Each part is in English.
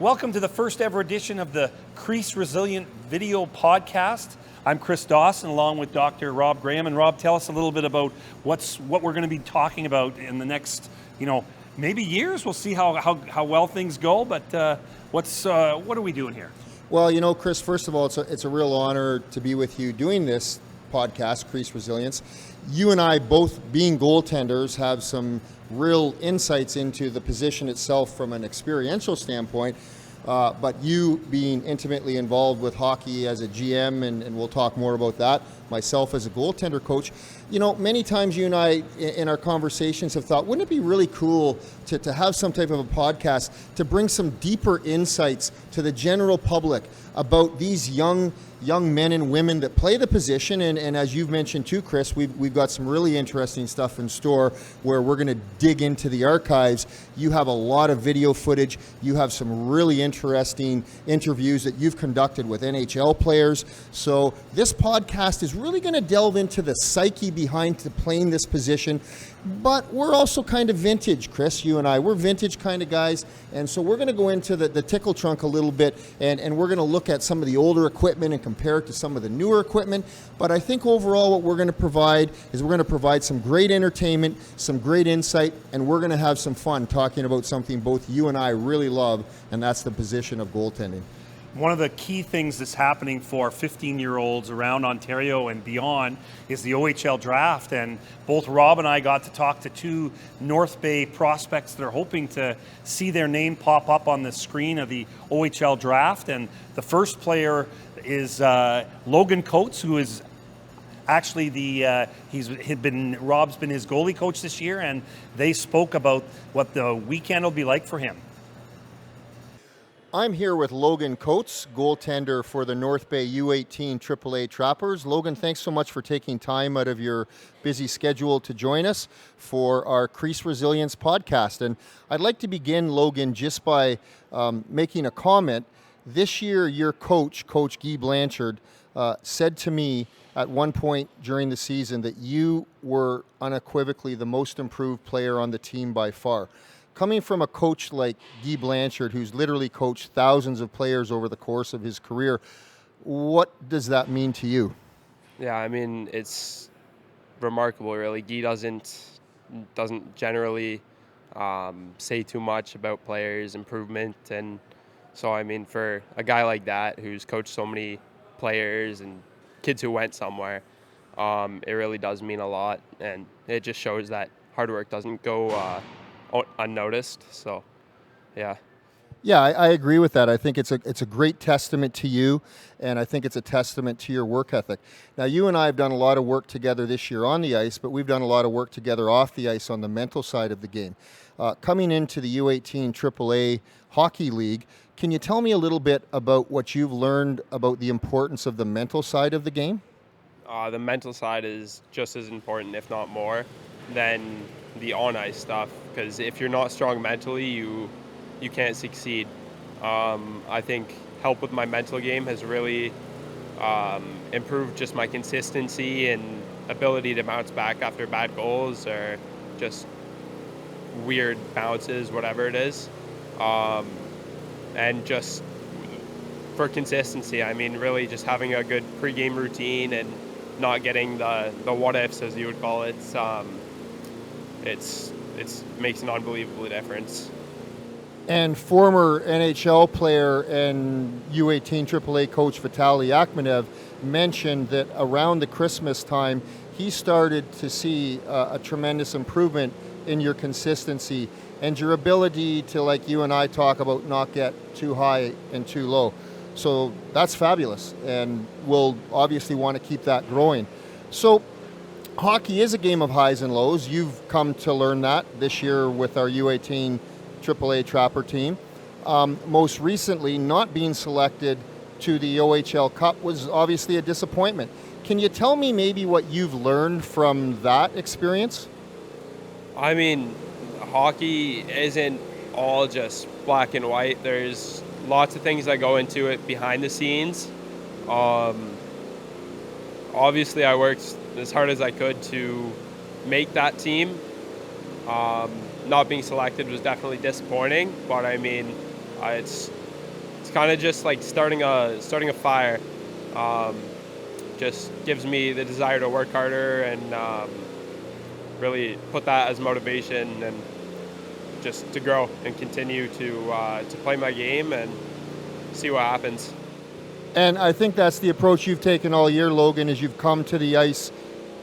Welcome to the first ever edition of the Crease Resilient video podcast. I'm Chris Dawson along with Dr. Rob Graham. And Rob, tell us a little bit about what we're going to be talking about in the next, maybe years. We'll see how well things go, but what are we doing here? Well, Chris, first of all, it's a real honor to be with you doing this podcast, Crease Resilience. You and I, both being goaltenders, have some real insights into the position itself from an experiential standpoint, but you being intimately involved with hockey as a GM, and we'll talk more about that, myself as a goaltender coach. Many times you and I in our conversations have thought, wouldn't it be really cool to have some type of a podcast to bring some deeper insights to the general public about these young men and women that play the position, and as you've mentioned too, Chris, we've got some really interesting stuff in store where we're going to dig into the archives. You have a lot of video footage. You have some really interesting interviews that you've conducted with NHL players. So this podcast is really going to delve into the psyche behind playing this position. But we're also kind of vintage, Chris, you and I. We're vintage kind of guys, and so we're going to go into the tickle trunk a little bit, and we're going to look at some of the older equipment and compare it to some of the newer equipment. But I think overall what we're going to provide is we're going to provide some great entertainment, some great insight, and we're going to have some fun talking about something both you and I really love, and that's the position of goaltending. One of the key things that's happening for 15-year-olds around Ontario and beyond is the OHL draft, and both Rob and I got to talk to two North Bay prospects that are hoping to see their name pop up on the screen of the OHL draft. And the first player is Logan Coates, who is actually Rob's been his goalie coach this year, and they spoke about what the weekend will be like for him. I'm here with Logan Coates, goaltender for the North Bay U18 AAA Trappers. Logan, thanks so much for taking time out of your busy schedule to join us for our Crease Resilience podcast. And I'd like to begin, Logan, just by making a comment. This year, your coach, Coach Guy Blanchard, said to me at one point during the season that you were unequivocally the most improved player on the team by far. Coming from a coach like Guy Blanchard, who's literally coached thousands of players over the course of his career, what does that mean to you? Yeah, I mean, it's remarkable, really. Guy doesn't generally say too much about players' improvement, and so, I mean, for a guy like that who's coached so many players and kids who went somewhere, it really does mean a lot, and it just shows that hard work doesn't go unnoticed. So yeah, I agree with that. I think it's a great testament to you, and I think it's a testament to your work ethic. Now, you and I have done a lot of work together this year on the ice, but we've done a lot of work together off the ice on the mental side of the game. Coming into the U18 AAA Hockey League, can you tell me a little bit about what you've learned about the importance of the mental side of the game? The mental side is just as important, if not more, than the on-ice stuff, because if you're not strong mentally, you can't succeed. I think help with my mental game has really improved just my consistency and ability to bounce back after bad goals or just weird bounces, whatever it is. And just for consistency, I mean, really just having a good pregame routine and not getting the what-ifs, as you would call it. It makes an unbelievable difference. And former NHL player and U18 AAA coach Vitaly Akhmanev mentioned that around the Christmas time, he started to see a tremendous improvement in your consistency and your ability to, like you and I talk about, not get too high and too low. So that's fabulous, and we'll obviously want to keep that growing. So hockey is a game of highs and lows. You've come to learn that this year with our U18 AAA Trapper team. Most recently, not being selected to the OHL Cup was obviously a disappointment. Can you tell me maybe what you've learned from that experience? I mean, hockey isn't all just black and white. There's lots of things that go into it behind the scenes. Obviously, I worked as hard as I could to make that team. Not being selected was definitely disappointing, but I mean, it's it's kind of just like starting a fire. Just gives me the desire to work harder and really put that as motivation and just to grow and continue to play my game and see what happens. And I think that's the approach you've taken all year, Logan, is you've come to the ice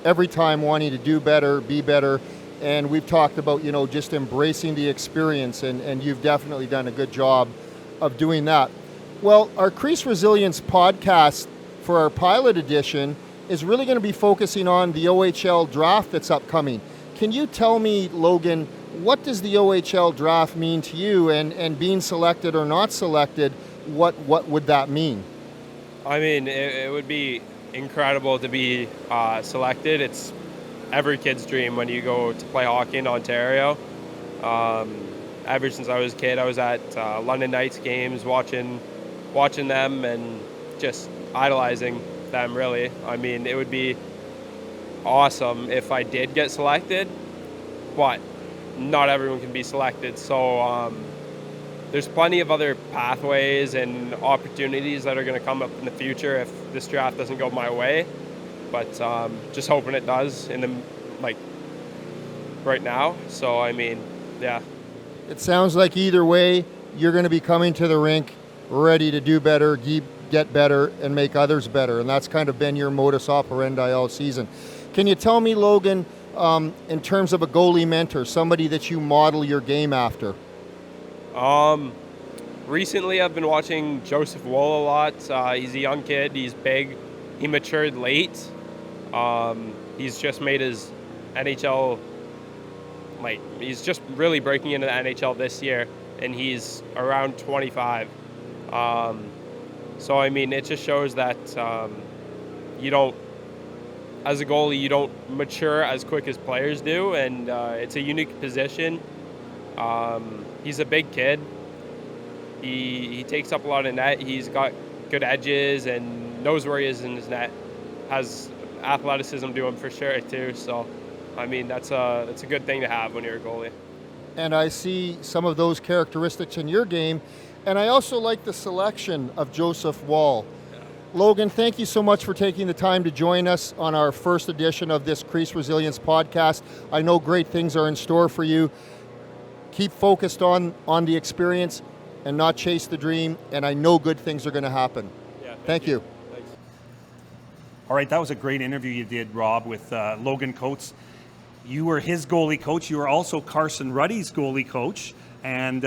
every time wanting to do better, be better. And we've talked about, just embracing the experience, and you've definitely done a good job of doing that. Well, our Crease Resilience podcast for our pilot edition is really going to be focusing on the OHL draft that's upcoming. Can you tell me, Logan, what does the OHL draft mean to you, and being selected or not selected, what would that mean? I mean, it would be incredible to be selected. It's every kid's dream when you go to play hockey in Ontario. Ever since I was a kid, I was at London Knights games, watching them and just idolizing them, really. I mean, it would be awesome if I did get selected, but not everyone can be selected. So there's plenty of other pathways and opportunities that are going to come up in the future if this draft doesn't go my way. But just hoping it does right now. So, I mean, yeah. It sounds like either way, you're going to be coming to the rink ready to do better, get better, and make others better. And that's kind of been your modus operandi all season. Can you tell me, Logan, in terms of a goalie mentor, somebody that you model your game after? Recently, I've been watching Joseph Woll a lot. He's a young kid. He's big. He matured late. He's just made his NHL, he's just really breaking into the NHL this year, and he's around 25. So, I mean, it just shows that you don't, as a goalie, you don't mature as quick as players do, and it's a unique position. He's a big kid. He takes up a lot of net. He's got good edges and knows where he is in his net. Has athleticism to him for sure too. So, I mean, that's a good thing to have when you're a goalie. And I see some of those characteristics in your game. And I also like the selection of Joseph Woll. Yeah. Logan, thank you so much for taking the time to join us on our first edition of this Crease Resilience podcast. I know great things are in store for you. Keep focused on the experience and not chase the dream, and I know good things are going to happen. Yeah, thank you. Thanks. All right, that was a great interview you did, Rob, with Logan Coates. You were his goalie coach. You were also Carson Ruddy's goalie coach, and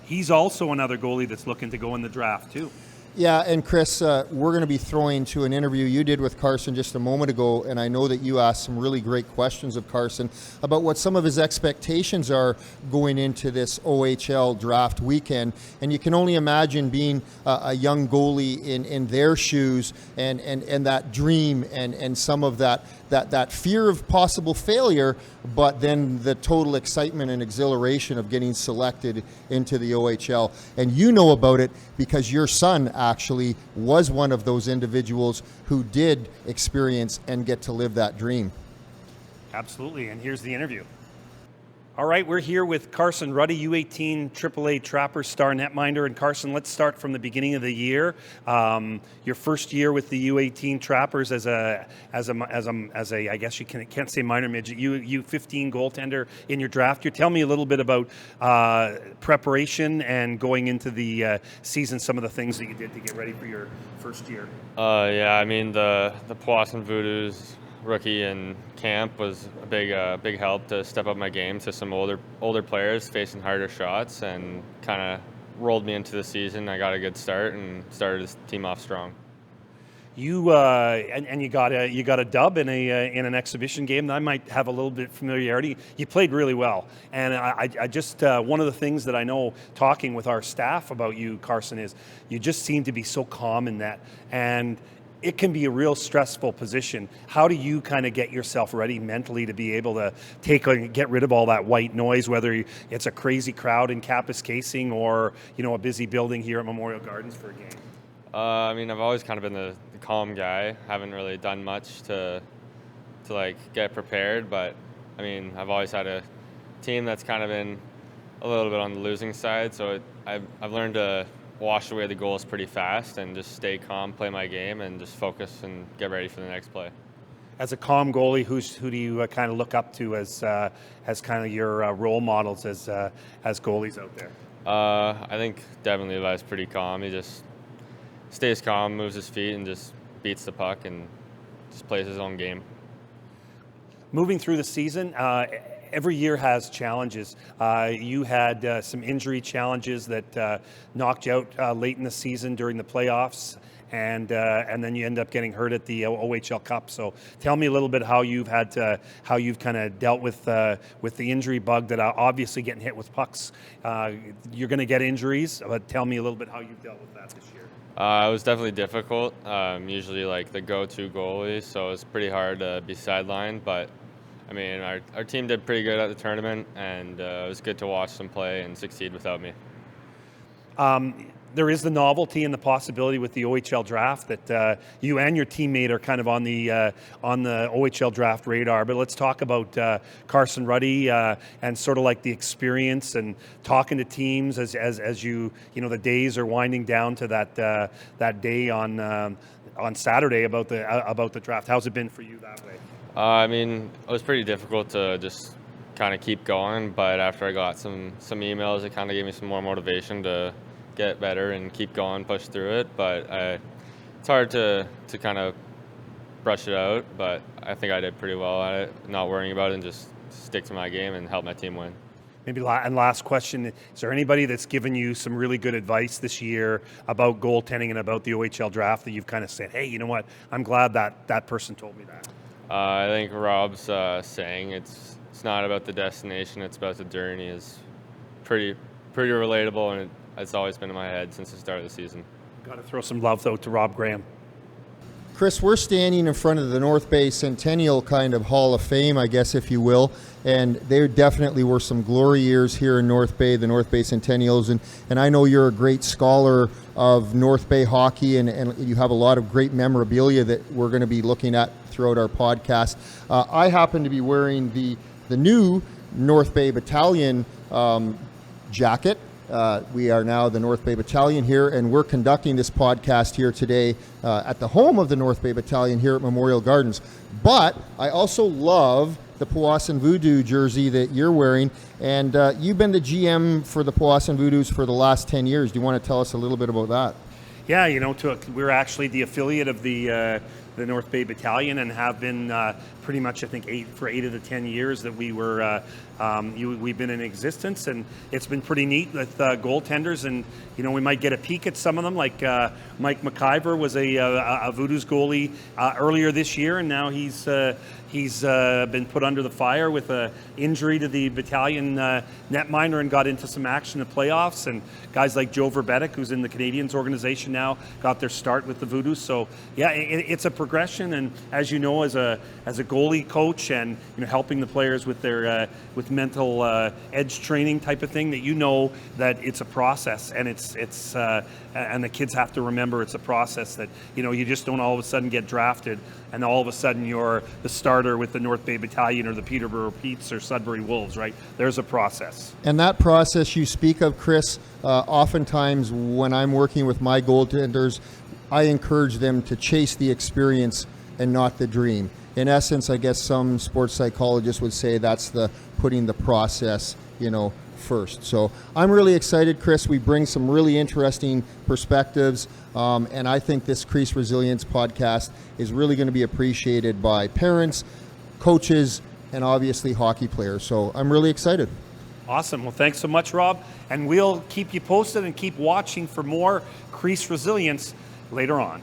he's also another goalie that's looking to go in the draft too. Yeah, and Chris, we're going to be throwing to an interview you did with Carson just a moment ago, and I know that you asked some really great questions of Carson about what some of his expectations are going into this OHL draft weekend. And you can only imagine being a young goalie in their shoes and that dream and some of that fear of possible failure, but then the total excitement and exhilaration of getting selected into the OHL. And you know about it because your son actually was one of those individuals who did experience and get to live that dream. Absolutely, and here's the interview. All right, we're here with Carson Ruddy, U18 AAA Trapper star netminder. And Carson, let's start from the beginning of the year. Your first year with the U18 Trappers as a I guess you can't say minor midget, U15 goaltender in your draft year. Tell me a little bit about preparation and going into the season, some of the things that you did to get ready for your first year. Yeah, I mean the Poisson Voodoos rookie in camp was a big help to step up my game to some older players facing harder shots, and kind of rolled me into the season. I got a good start and started this team off strong. You and you got a dub in an exhibition game. I might have a little bit of familiarity. You played really well, and I just one of the things that I know talking with our staff about you, Carson, is you just seem to be so calm in that, and it can be a real stressful position. How do you kind of get yourself ready mentally to be able to get rid of all that white noise, whether it's a crazy crowd in Kapuskasing or a busy building here at Memorial Gardens for a game? I mean, I've always kind of been the calm guy. Haven't really done much to get prepared, but I mean, I've always had a team that's kind of been a little bit on the losing side, so I've learned to wash away the goals pretty fast and just stay calm, play my game, and just focus and get ready for the next play. As a calm goalie, who do you kind of look up to as kind of your role models as goalies out there? I think Devin Levi's pretty calm. He just stays calm, moves his feet, and just beats the puck and just plays his own game. Moving through the season, every year has challenges. You had some injury challenges that knocked you out late in the season during the playoffs, and then you end up getting hurt at the OHL Cup. So tell me a little bit how you've kind of dealt with the injury bug that obviously getting hit with pucks. You're going to get injuries, but tell me a little bit how you've dealt with that this year. It was definitely difficult. Usually like the go-to goalie, so it's pretty hard to be sidelined. But I mean, our team did pretty good at the tournament, and it was good to watch them play and succeed without me. There is the novelty and the possibility with the OHL draft that you and your teammate are kind of on the OHL draft radar. But let's talk about Carson Ruddy and sort of like the experience and talking to teams as you the days are winding down to that day on Saturday about the draft. How's it been for you that way? I mean, it was pretty difficult to just kind of keep going, but after I got some emails, it kind of gave me some more motivation to get better and keep going, push through it. But it's hard to kind of brush it out, but I think I did pretty well at it, not worrying about it and just stick to my game and help my team win. Maybe and last question, is there anybody that's given you some really good advice this year about goaltending and about the OHL draft that you've kind of said, hey, you know what, I'm glad that person told me that? I think Rob's saying it's not about the destination, it's about the journey is pretty relatable, and it's always been in my head since the start of the season. Got to throw some love, though, to Rob Graham. Chris, we're standing in front of the North Bay Centennial kind of Hall of Fame, I guess, if you will. And there definitely were some glory years here in North Bay, the North Bay Centennials. And I know you're a great scholar of North Bay hockey, and you have a lot of great memorabilia that we're going to be looking at throughout our podcast. I happen to be wearing the new North Bay Battalion jacket. We are now the North Bay Battalion here, and we're conducting this podcast here today at the home of the North Bay Battalion here at Memorial Gardens. But I also love the Powassan Voodoo jersey that you're wearing, and you've been the GM for the Powassan Voodoos for the last 10 years. Do you want to tell us a little bit about that? Yeah, we're actually the affiliate of the North Bay Battalion and have been pretty much, I think, 8 of the 10 years that we were we've been in existence, and it's been pretty neat with goaltenders. And we might get a peek at some of them, like Mike McIver was a Voodoo's goalie earlier this year, and now he's been put under the fire with an injury to the battalion netminder and got into some action in the playoffs. And guys like Joe Verbetic, who's in the Canadians organization now, got their start with the Voodoos. So yeah, it's a progression. And as you know, as a goalie coach and helping the players with their with mental edge training type of thing, that it's a process, and it's and the kids have to remember it's a process, that you just don't all of a sudden get drafted and all of a sudden you're the starter with the North Bay Battalion or the Peterborough Petes or Sudbury Wolves, right? There's a process. And that process you speak of, Chris, oftentimes when I'm working with my goaltenders, I encourage them to chase the experience and not the dream. In essence, I guess some sports psychologists would say that's putting the process, first. So I'm really excited, Chris. We bring some really interesting perspectives, and I think this Crease Resilience podcast is really going to be appreciated by parents, coaches, and obviously hockey players. So I'm really excited. Awesome. Well, thanks so much, Rob. And we'll keep you posted and keep watching for more Crease Resilience later on.